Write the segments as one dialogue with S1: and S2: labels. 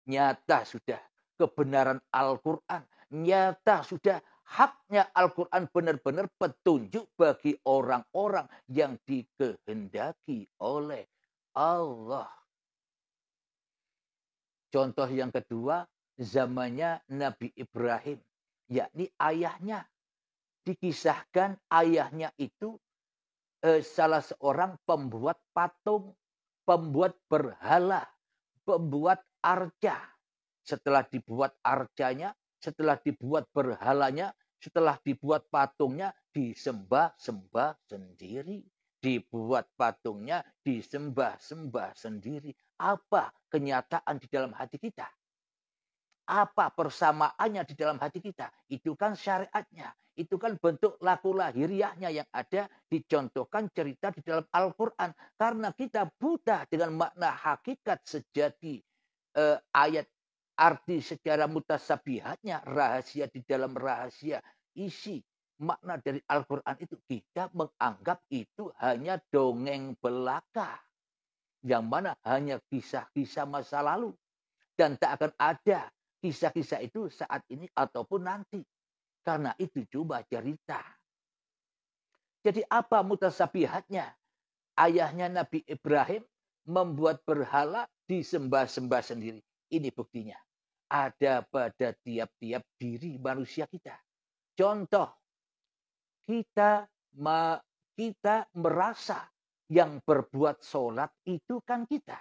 S1: Nyata sudah kebenaran Al-Quran. Nyata sudah haknya Al-Quran benar-benar petunjuk bagi orang-orang yang dikehendaki oleh Allah. Contoh yang kedua, zamannya Nabi Ibrahim, yakni ayahnya. Dikisahkan ayahnya itu salah seorang pembuat patung, pembuat berhala, pembuat arca. Setelah dibuat arcanya, setelah dibuat berhalanya, setelah dibuat patungnya, disembah-sembah sendiri. Dibuat patungnya, disembah-sembah sendiri. Apa kenyataan di dalam hati kita? Apa persamaannya di dalam hati kita? Itu kan syariatnya. Itu kan bentuk laku lahiriahnya yang ada dicontohkan cerita di dalam Al-Quran. Karena kita buta dengan makna hakikat sejati ayat arti secara mutasabihatnya. Rahasia di dalam rahasia. Isi makna dari Al-Quran itu. Kita menganggap itu hanya dongeng belaka. Yang mana hanya kisah-kisah masa lalu. Dan tak akan ada kisah-kisah itu saat ini ataupun nanti. Karena itu coba cerita. Jadi apa mutasabihatnya? Ayahnya Nabi Ibrahim membuat berhala disembah-sembah sendiri. Ini buktinya. Ada pada tiap-tiap diri manusia kita. Contoh, kita merasa yang berbuat sholat itu kan kita.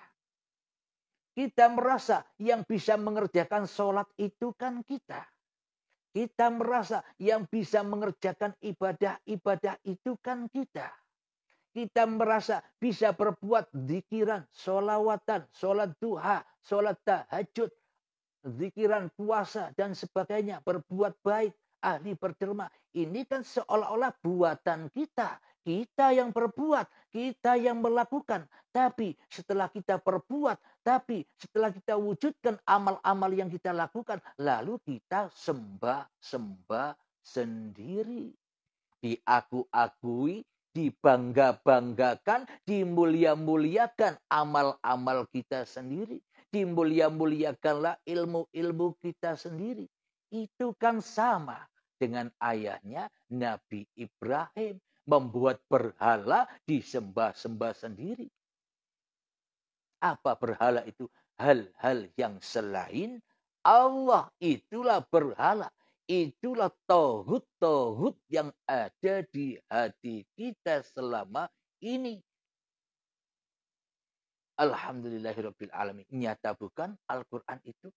S1: Kita merasa yang bisa mengerjakan sholat itu kan kita. Kita merasa yang bisa mengerjakan ibadah-ibadah itu kan kita. Kita merasa bisa berbuat zikiran, sholawatan, sholat duha, sholat tahajud, zikiran puasa dan sebagainya. Berbuat baik, ahli berderma. Ini kan seolah-olah buatan kita. Kita yang berbuat, kita yang melakukan. Tapi setelah kita berbuat, tapi setelah kita wujudkan amal-amal yang kita lakukan, lalu kita sembah-sembah sendiri. Diaku-akui, dibangga-banggakan, dimulia-muliakan amal-amal kita sendiri. Dimulia-muliakanlah ilmu-ilmu kita sendiri. Itu kan sama dengan ayahnya Nabi Ibrahim. Membuat berhala disembah-sembah sendiri. Apa berhala itu? Hal-hal yang selain Allah, itulah berhala. Itulah tauhid yang ada di hati kita selama ini. Alhamdulillahirabbil alamin. Nyata bukan Al-Quran itu?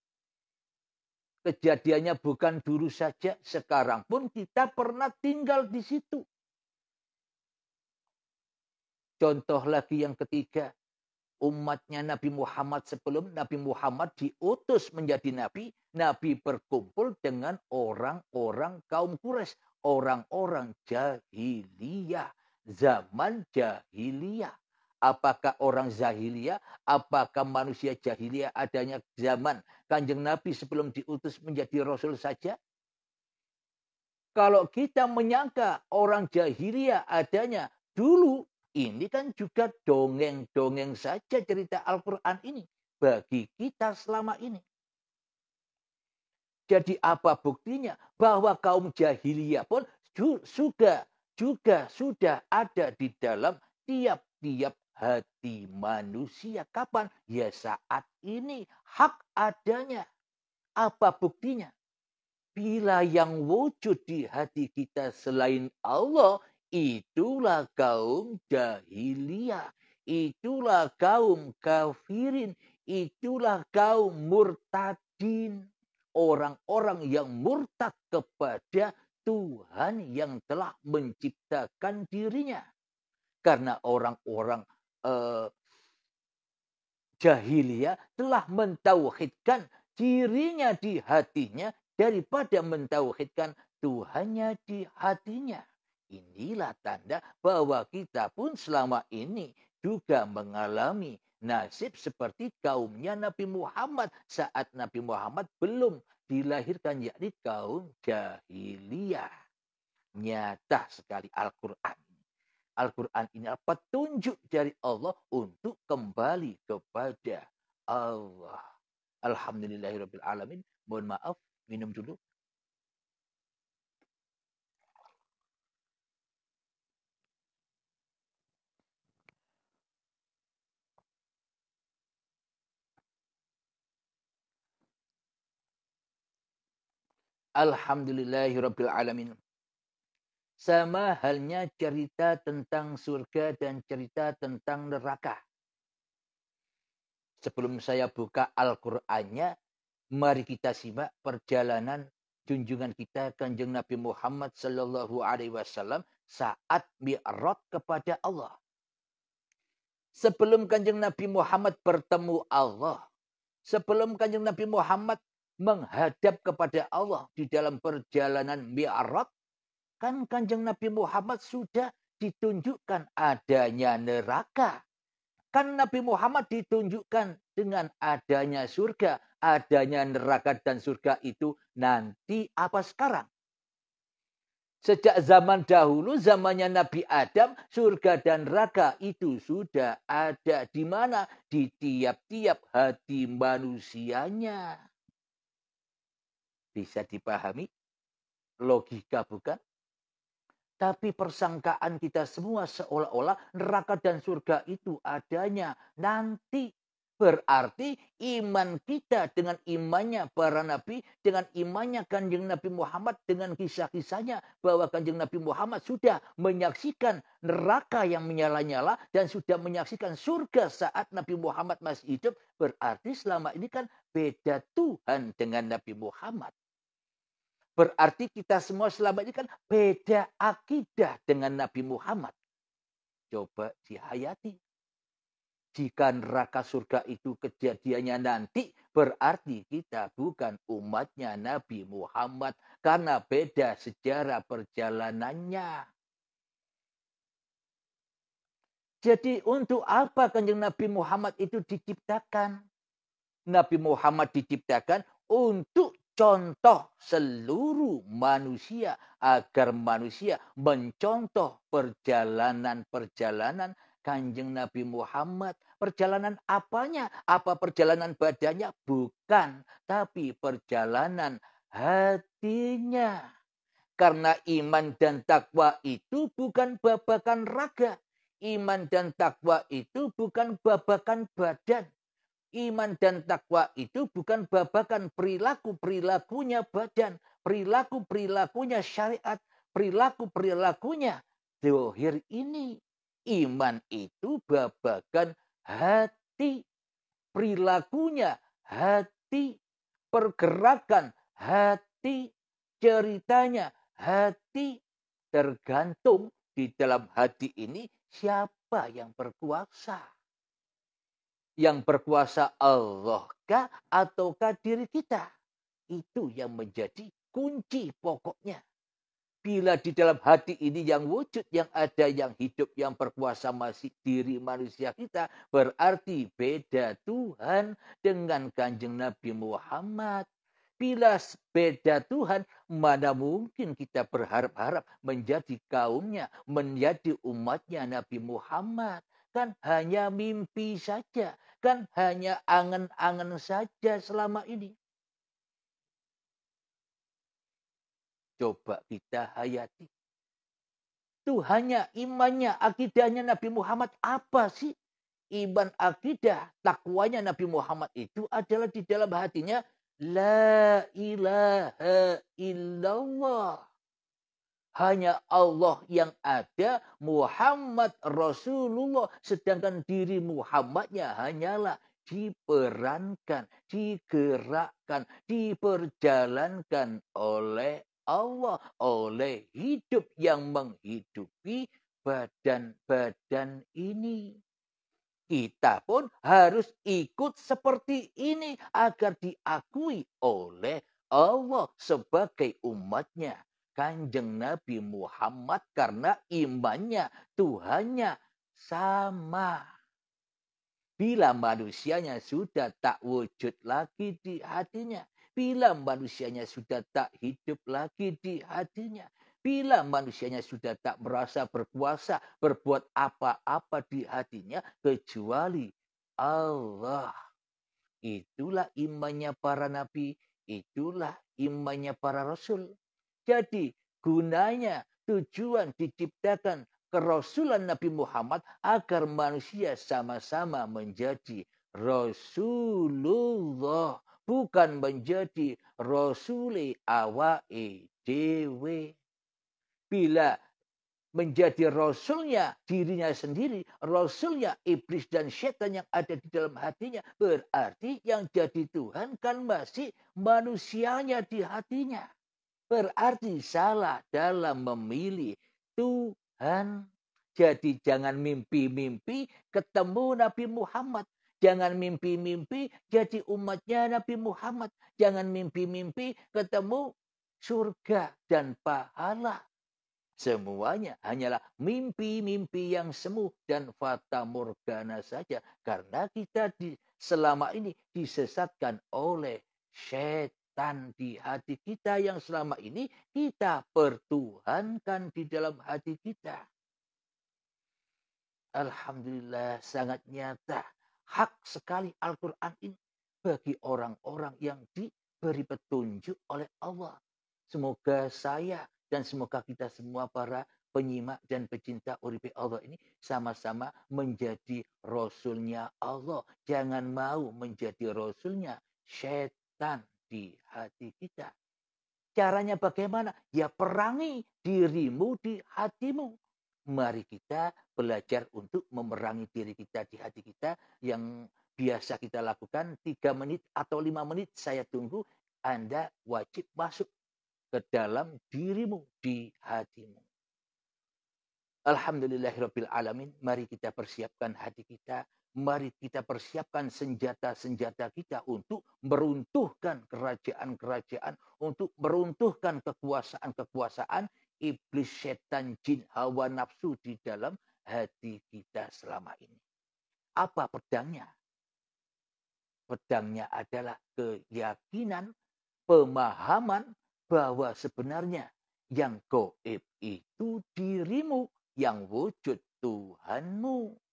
S1: Kejadiannya bukan dulu saja, sekarang pun kita pernah tinggal di situ. Contoh lagi yang ketiga, umatnya Nabi Muhammad sebelum Nabi Muhammad diutus menjadi nabi, Nabi berkumpul dengan orang-orang kaum Quraisy, orang-orang jahiliyah, zaman jahiliyah. Apakah orang jahiliyah? Apakah manusia jahiliyah adanya zaman Kanjeng Nabi sebelum diutus menjadi Rasul saja? Kalau kita menyangka orang jahiliyah adanya dulu, ini kan juga dongeng-dongeng saja cerita Al-Quran ini bagi kita selama ini. Jadi apa buktinya? Bahwa kaum jahiliyah pun juga sudah ada di dalam tiap-tiap hati manusia. Kapan? Ya saat ini hak adanya. Apa buktinya? Bila yang wujud di hati kita selain Allah, itulah kaum jahiliyah. Itulah kaum kafirin. Itulah kaum murtadin. Orang-orang yang murtad kepada Tuhan yang telah menciptakan dirinya. Karena orang-orang jahiliyah telah mentauhidkan dirinya di hatinya daripada mentauhidkan Tuhannya di hatinya. Inilah tanda bahwa kita pun selama ini juga mengalami nasib seperti kaumnya Nabi Muhammad saat Nabi Muhammad belum dilahirkan, yakni kaum jahiliyah. Nyata sekali Al-Quran. Al-Quran ini adalah petunjuk dari Allah untuk kembali kepada Allah. Alhamdulillahirabbil alamin. Mohon maaf, minum dulu. Alhamdulillahirabbil alamin. Sama halnya cerita tentang surga dan cerita tentang neraka. Sebelum saya buka Al-Qur'annya, mari kita simak perjalanan junjungan kita Kanjeng Nabi Muhammad sallallahu alaihi wasallam saat Mi'raj kepada Allah. Sebelum Kanjeng Nabi Muhammad bertemu Allah, sebelum Kanjeng Nabi Muhammad menghadap kepada Allah di dalam perjalanan Mi'raj, kan Kanjeng Nabi Muhammad sudah ditunjukkan adanya neraka. Kan Nabi Muhammad ditunjukkan dengan adanya surga, adanya neraka dan surga itu nanti apa sekarang? Sejak zaman dahulu, zamannya Nabi Adam, surga dan neraka itu sudah ada di mana? Di tiap-tiap hati manusianya. Bisa dipahami? Logika bukan? Tapi persangkaan kita semua seolah-olah neraka dan surga itu adanya nanti. Berarti iman kita dengan imannya para nabi, dengan imannya Kanjeng Nabi Muhammad, dengan kisah-kisahnya bahwa Kanjeng Nabi Muhammad sudah menyaksikan neraka yang menyala-nyala dan sudah menyaksikan surga saat Nabi Muhammad masih hidup. Berarti selama ini kan beda Tuhan dengan Nabi Muhammad. Berarti kita semua selama ini kan beda akidah dengan Nabi Muhammad. Coba dihayati. Jika neraka surga itu kejadiannya nanti, berarti kita bukan umatnya Nabi Muhammad. Karena beda sejarah perjalanannya. Jadi untuk apa Kanjeng Nabi Muhammad itu diciptakan? Nabi Muhammad diciptakan untuk contoh seluruh manusia agar manusia mencontoh perjalanan-perjalanan Kanjeng Nabi Muhammad. Perjalanan apanya? Apa perjalanan badannya? Bukan, tapi perjalanan hatinya. Karena iman dan takwa itu bukan babakan raga. Iman dan takwa itu bukan babakan badan. Iman dan takwa itu bukan babakan perilaku-perilakunya badan, perilaku-perilakunya syariat, perilaku-perilakunya zahir ini. Iman itu babakan hati, perilakunya hati, pergerakan hati, ceritanya hati. Tergantung di dalam hati ini siapa yang berkuasa. Yang berkuasa Allah kah ataukah diri kita? Itu yang menjadi kunci pokoknya. Bila di dalam hati ini yang wujud, yang ada, yang hidup, yang berkuasa masih diri manusia kita, berarti beda Tuhan dengan Kanjeng Nabi Muhammad. Bila beda Tuhan, mana mungkin kita berharap-harap menjadi kaumnya, menjadi umatnya Nabi Muhammad. Kan hanya mimpi saja, kan hanya angan-angan saja selama ini. Coba kita hayati. Tuhannya, imannya, akidahnya Nabi Muhammad apa sih? Iman, akidah, takwanya Nabi Muhammad itu adalah di dalam hatinya la ilaha illallah. Hanya Allah yang ada, Muhammad Rasulullah. Sedangkan diri Muhammadnya hanyalah diperankan, digerakkan, diperjalankan oleh Allah. Oleh hidup yang menghidupi badan-badan ini. Kita pun harus ikut seperti ini agar diakui oleh Allah sebagai umatnya. Kanjeng Nabi Muhammad karena imannya, Tuhannya sama. Bila manusianya sudah tak wujud lagi di hatinya. Bila manusianya sudah tak hidup lagi di hatinya. Bila manusianya sudah tak merasa berkuasa, berbuat apa-apa di hatinya kecuali Allah. Itulah imannya para nabi, itulah imannya para rasul. Jadi gunanya, tujuan diciptakan kerasulan Nabi Muhammad agar manusia sama-sama menjadi Rasulullah. Bukan menjadi Rasuli awake dewe. Bila menjadi rasulnya dirinya sendiri, rasulnya iblis dan setan yang ada di dalam hatinya, berarti yang jadi Tuhan kan masih manusianya di hatinya. Berarti salah dalam memilih Tuhan. Jadi jangan mimpi-mimpi ketemu Nabi Muhammad. Jangan mimpi-mimpi jadi umatnya Nabi Muhammad. Jangan mimpi-mimpi ketemu surga dan pahala. Semuanya hanyalah mimpi-mimpi yang semu dan fata morgana saja. Karena kita selama ini disesatkan oleh setan di hati kita yang selama ini kita pertuhankan di dalam hati kita. Alhamdulillah sangat nyata. Hak sekali Al-Quran ini bagi orang-orang yang diberi petunjuk oleh Allah. Semoga saya dan semoga kita semua para penyimak dan pecinta uripe Allah ini sama-sama menjadi rasulnya Allah. Jangan mau menjadi rasulnya setan di hati kita. Caranya bagaimana? Ya perangi dirimu di hatimu. Mari kita belajar untuk memerangi diri kita di hati kita yang biasa kita lakukan 3 menit atau 5 menit. Saya tunggu. Anda wajib masuk ke dalam dirimu di hatimu. Alhamdulillahirabbil alamin. Mari kita persiapkan hati kita. Mari kita persiapkan senjata-senjata kita untuk meruntuhkan kerajaan-kerajaan, untuk meruntuhkan kekuasaan-kekuasaan iblis, setan, jin, hawa nafsu di dalam hati kita selama ini. Apa pedangnya? Pedangnya adalah keyakinan, pemahaman bahwa sebenarnya yang gaib itu dirimu, yang wujud Tuhanmu.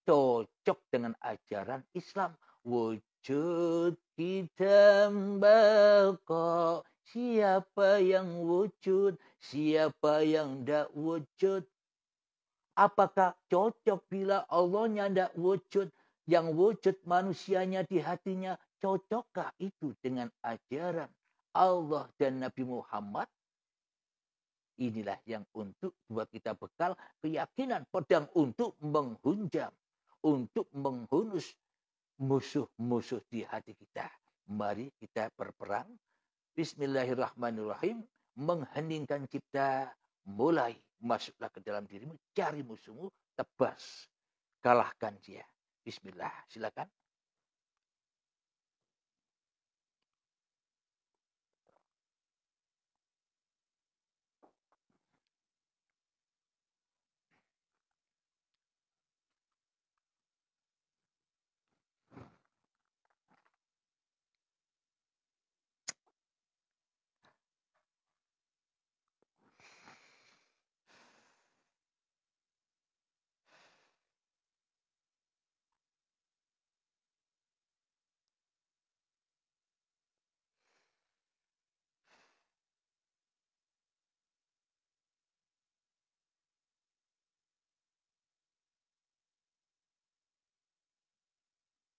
S1: Cocok dengan ajaran Islam. Wujud kita baka. Siapa yang wujud, siapa yang tidak wujud. Apakah cocok bila Allahnya tidak wujud, yang wujud manusianya di hatinya? Cocokkah itu dengan ajaran Allah dan Nabi Muhammad? Inilah yang untuk buat kita bekal keyakinan, pedang untuk menghunjam, untuk menghunus musuh-musuh di hati kita. Mari kita berperang. Bismillahirrahmanirrahim. Mengheningkan cipta, mulai masuklah ke dalam dirimu, cari musuhmu, tebas, kalahkan dia. Bismillah, silakan.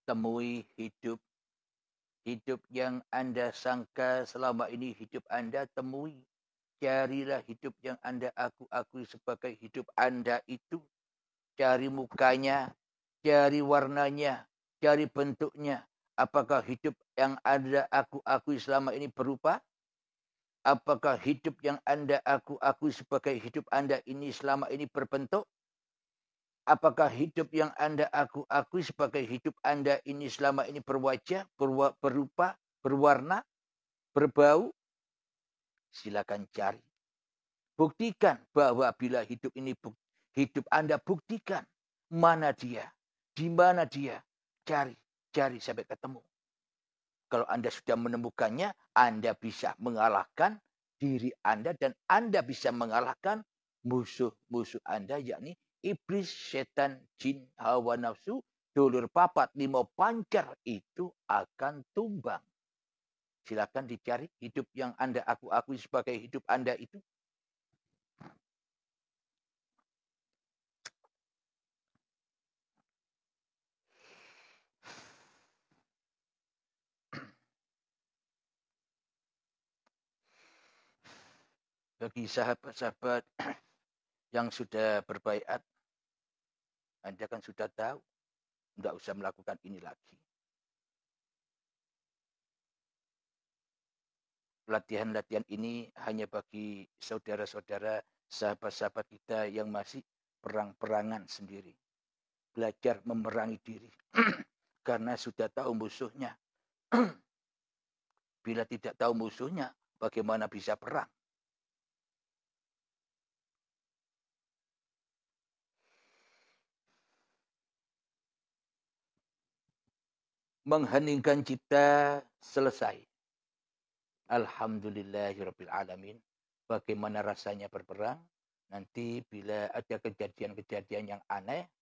S1: Temui hidup. Hidup yang Anda sangka selama ini hidup Anda, temui. Carilah hidup yang Anda akui sebagai hidup Anda itu. Cari mukanya, cari warnanya, cari bentuknya. Apakah hidup yang Anda akui selama ini berupa? Apakah hidup yang Anda akui sebagai hidup Anda ini selama ini berbentuk? Apakah hidup yang Anda akui sebagai hidup Anda ini selama ini berwajah, berupa, berwarna, berbau? Silakan cari. Buktikan bahwa bila hidup ini hidup Anda, buktikan mana dia, di mana dia. Cari sampai ketemu. Kalau Anda sudah menemukannya, Anda bisa mengalahkan diri Anda dan Anda bisa mengalahkan musuh-musuh Anda, yakni iblis, setan, jin, hawa nafsu, dulur papat limo pancer itu akan tumbang. Silakan dicari hidup yang Anda akui sebagai hidup Anda itu. Bagi sahabat-sahabat yang sudah berbaiat, Anda kan sudah tahu, tidak usah melakukan ini lagi. Latihan-latihan ini hanya bagi saudara-saudara, sahabat-sahabat kita yang masih perang-perangan sendiri. Belajar memerangi diri. Karena sudah tahu musuhnya. Bila tidak tahu musuhnya, bagaimana bisa perang? Mengheningkan cipta selesai. Alhamdulillahirabbil alamin. Bagaimana rasanya berperang? Nanti bila ada kejadian-kejadian yang aneh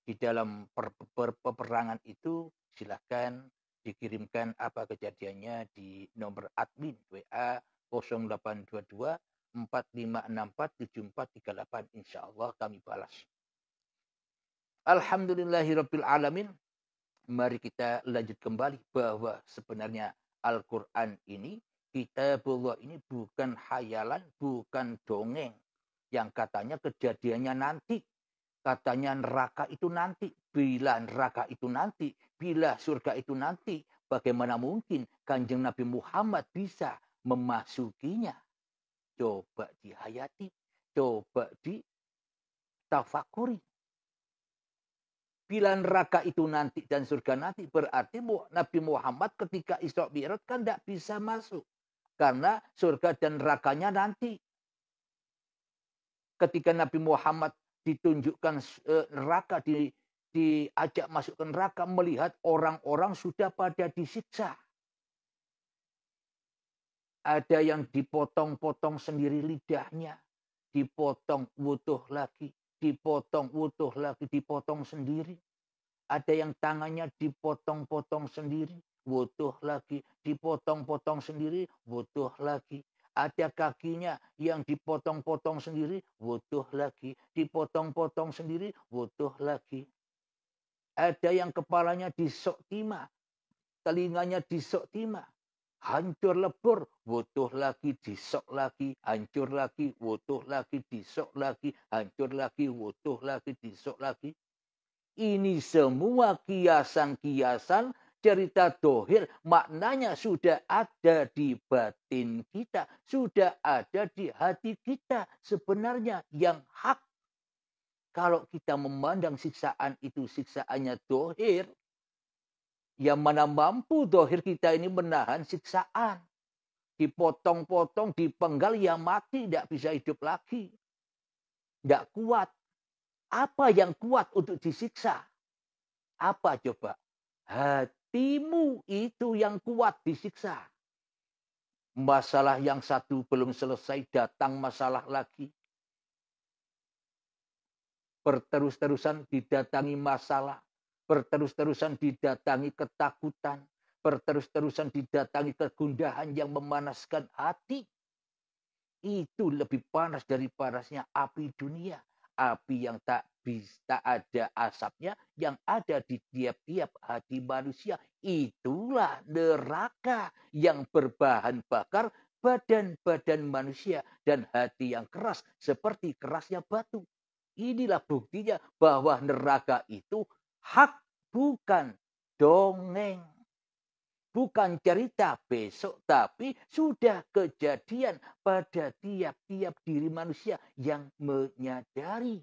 S1: di dalam peperangan itu, silakan dikirimkan apa kejadiannya di nomor admin WA 0822 4564 7438. Insyaallah kami balas. Alhamdulillahirabbil alamin. Mari kita lanjut kembali bahwa sebenarnya Al-Quran ini, kitabullah ini bukan hayalan, bukan dongeng. Yang katanya kejadiannya nanti. Katanya neraka itu nanti. Bila neraka itu nanti, bila surga itu nanti, bagaimana mungkin Kanjeng Nabi Muhammad bisa memasukinya? Coba dihayati, coba ditafakuri. Bila neraka itu nanti dan surga nanti, berarti Nabi Muhammad ketika Isra Mi'raj kan tidak bisa masuk. Karena surga dan nerakanya nanti. Ketika Nabi Muhammad ditunjukkan neraka, diajak masuk ke neraka, melihat orang-orang sudah pada disiksa. Ada yang dipotong-potong sendiri lidahnya. Dipotong utuh lagi. Dipotong utuh lagi, dipotong sendiri. Ada yang tangannya dipotong-potong sendiri, utuh lagi. Dipotong-potong sendiri, utuh lagi. Ada kakinya yang dipotong-potong sendiri, utuh lagi. Dipotong-potong sendiri, utuh lagi. Ada yang kepalanya disok timah, telinganya disok timah. Hancur lebur, utuh lagi, disok lagi, hancur lagi, utuh lagi, disok lagi, hancur lagi, utuh lagi, disok lagi. Ini semua kiasan-kiasan cerita dohir, maknanya sudah ada di batin kita, sudah ada di hati kita sebenarnya yang hak. Kalau kita memandang siksaan itu siksaannya dohir, yang mana mampu dohir kita ini menahan siksaan. Dipotong-potong, dipenggal, ya mati, tidak bisa hidup lagi. Tidak kuat. Apa yang kuat untuk disiksa? Apa coba? Hatimu itu yang kuat disiksa. Masalah yang satu belum selesai, datang masalah lagi. Berterus-terusan didatangi masalah. Berterus-terusan didatangi ketakutan. Berterus-terusan didatangi kegundahan yang memanaskan hati. Itu lebih panas dari panasnya api dunia. Api yang tak bisa ada asapnya, yang ada di tiap-tiap hati manusia. Itulah neraka yang berbahan bakar badan-badan manusia. Dan hati yang keras seperti kerasnya batu. Inilah buktinya bahwa neraka itu hak, bukan dongeng. Bukan cerita besok, tapi sudah kejadian pada tiap-tiap diri manusia yang menyadari.